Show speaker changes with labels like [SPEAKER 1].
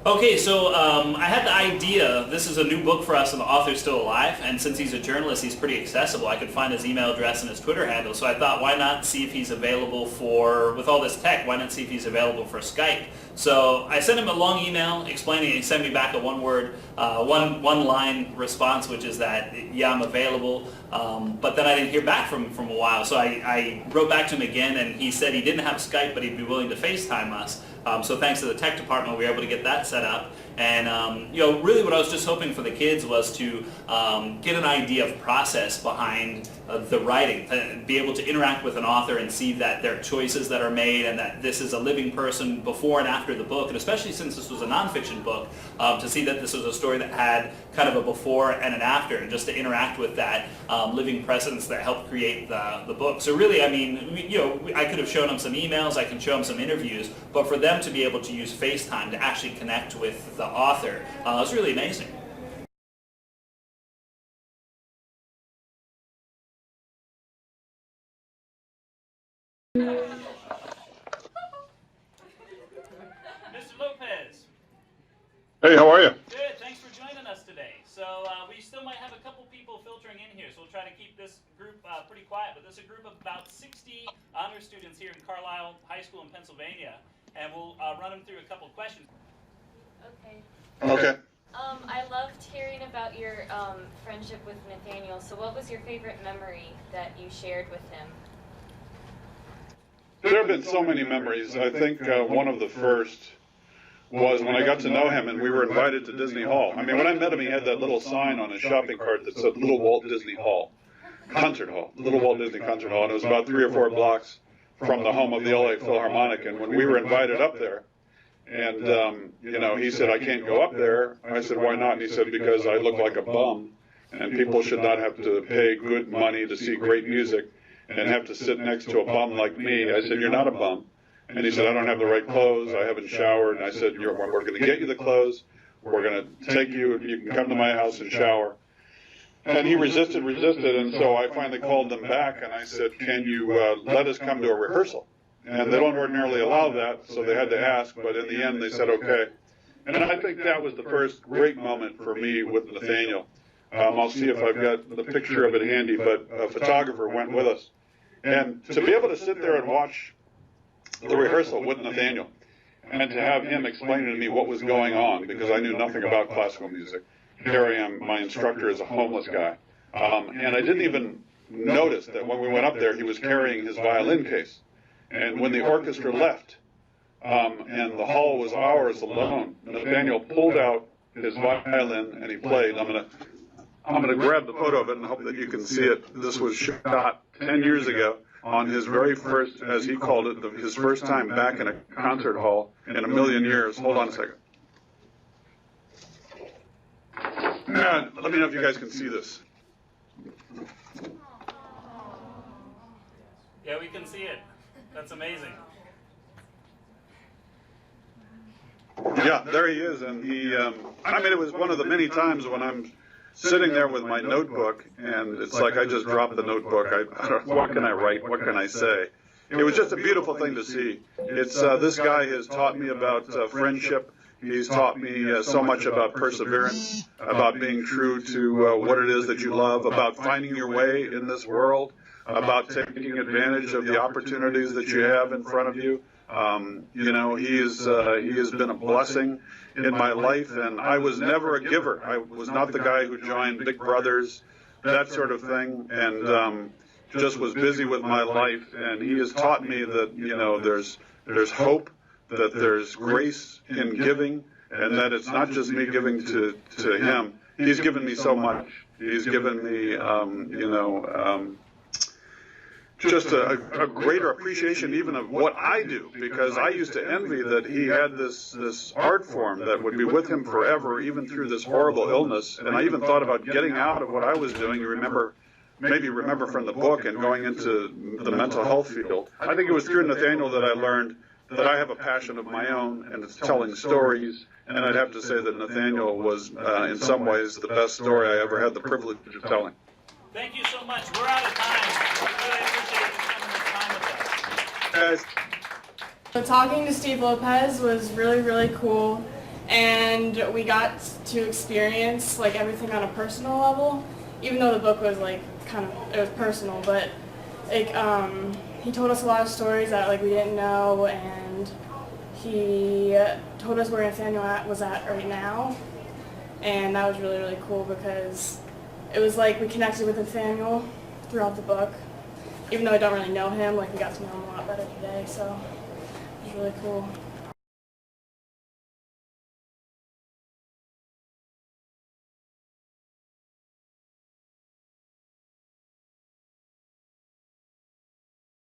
[SPEAKER 1] Okay, so I had the idea, this is a new book for us and the author's still alive, and since he's a journalist, he's pretty accessible. I could find his email address and his Twitter handle, so I thought, why not see if he's available for, with all this tech, why not see if he's available for Skype? So I sent him a long email explaining, and he sent me back a one-line response, which is that, yeah, I'm available, but then I didn't hear back from him for a while, so I wrote back to him again, and he said he didn't have Skype, but he'd be willing to FaceTime us. So thanks to the tech department, we were able to get that set up. And really what I was just hoping for the kids was to get an idea of process behind the writing, be able to interact with an author and see that there are choices that are made and that this is a living person before and after the book, and especially since this was a nonfiction book, to see that this was a story that had kind of a before and an after, and just to interact with that living presence that helped create the book. So really, I mean, I could have shown them some emails, I can show them some interviews, but for them to be able to use FaceTime to actually connect with the author is really amazing. Mr. Lopez.
[SPEAKER 2] Hey, how are you?
[SPEAKER 1] Good, thanks for joining us today. So we still might have a couple people filtering in here, so we'll try to keep this group pretty quiet, but there's a group of about 60 honor students here in Carlisle High School in Pennsylvania, and we'll run them through a couple of questions.
[SPEAKER 3] Okay.
[SPEAKER 2] Okay.
[SPEAKER 3] I loved hearing about your friendship with Nathaniel. So what was your favorite memory that you shared with him?
[SPEAKER 2] There have been so many memories. I think one of the first was when I got to know him and we were invited to Disney Hall. I mean, when I met him, he had that little sign on his shopping cart that said Little Walt Disney Hall, Concert Hall, Little Walt Disney Concert Hall, and it was about 3 or 4 blocks from the home of the LA Philharmonic. And when we were invited up there, and he said, I can't go up there. I said, why not? And he said, because I look like a bum, and people should not have to pay good money to see great music and have to sit next to a bum like me. I said, you're not a bum. And he said, I don't have the right clothes. I haven't showered. And I said, we're going to get you the clothes. We're going to take you. You can come to my house and shower. And he resisted. And so I finally called them back, and I said, can you let us come to a rehearsal? And they don't ordinarily allow that, so they had to ask. But in the end, they said, okay. And I think that was the first great moment for me with Nathaniel. I'll see if I've got the picture of it handy, but a photographer went with us. And to be able to sit there and watch the rehearsal with Nathaniel and to have him explain to me what was going on, because I knew nothing about classical music. Here I am, my instructor is a homeless guy. And I didn't even notice that when we went up there, he was carrying his violin case. And when the orchestra left, and the hall was ours alone, Nathaniel pulled out his violin and he played. I'm gonna grab the photo of it and hope that you can see it. This was shot 10 years ago on his very first, as he called it, his first time back in a concert hall in a million years. Hold on a second. Let me know if you guys can see this.
[SPEAKER 1] Yeah, we can see it. That's amazing.
[SPEAKER 2] Yeah, there he is, and it was one of the many times when I'm sitting there with my notebook, and it's like I just dropped the notebook. I don't know, what can I write? What can I say? It was just a beautiful thing to see. It's this guy has taught me about friendship. He's taught me so much about perseverance, about being true to what it is that you love, about finding your way in this world, about taking advantage of the opportunities that you have in front of you. He has been a blessing in my life, and I was never a giver. I was not the guy who joined Big Brothers, that sort of thing, and just was busy with my life. And he has taught me that there's hope, that there's grace in giving, and that it's not just me giving to him. He's given me so much. He's given me just a greater appreciation even of what I do, because I used to envy that he had this art form that would be with him forever, even through this horrible illness. And I even thought about getting out of what I was doing. You maybe remember from the book, and going into the mental health field. I think it was through Nathaniel that I learned that I have a passion of my own, and it's telling stories. And I'd have to say that Nathaniel was, in some ways, the best story I ever had the privilege of telling.
[SPEAKER 1] Thank you so much. We're out of time. We really appreciate you spending this time with us.
[SPEAKER 2] Guys.
[SPEAKER 4] So talking to Steve Lopez was really, really cool. And and we got to experience like everything on a personal level, even though the book was like it was personal, but like he told us a lot of stories that like we didn't know, and he told us where Nathaniel was at right now, and that was really, really cool because it was like we connected with Nathaniel throughout the book. Even though I don't really know him, like we got to know him a lot better today, so it was really cool.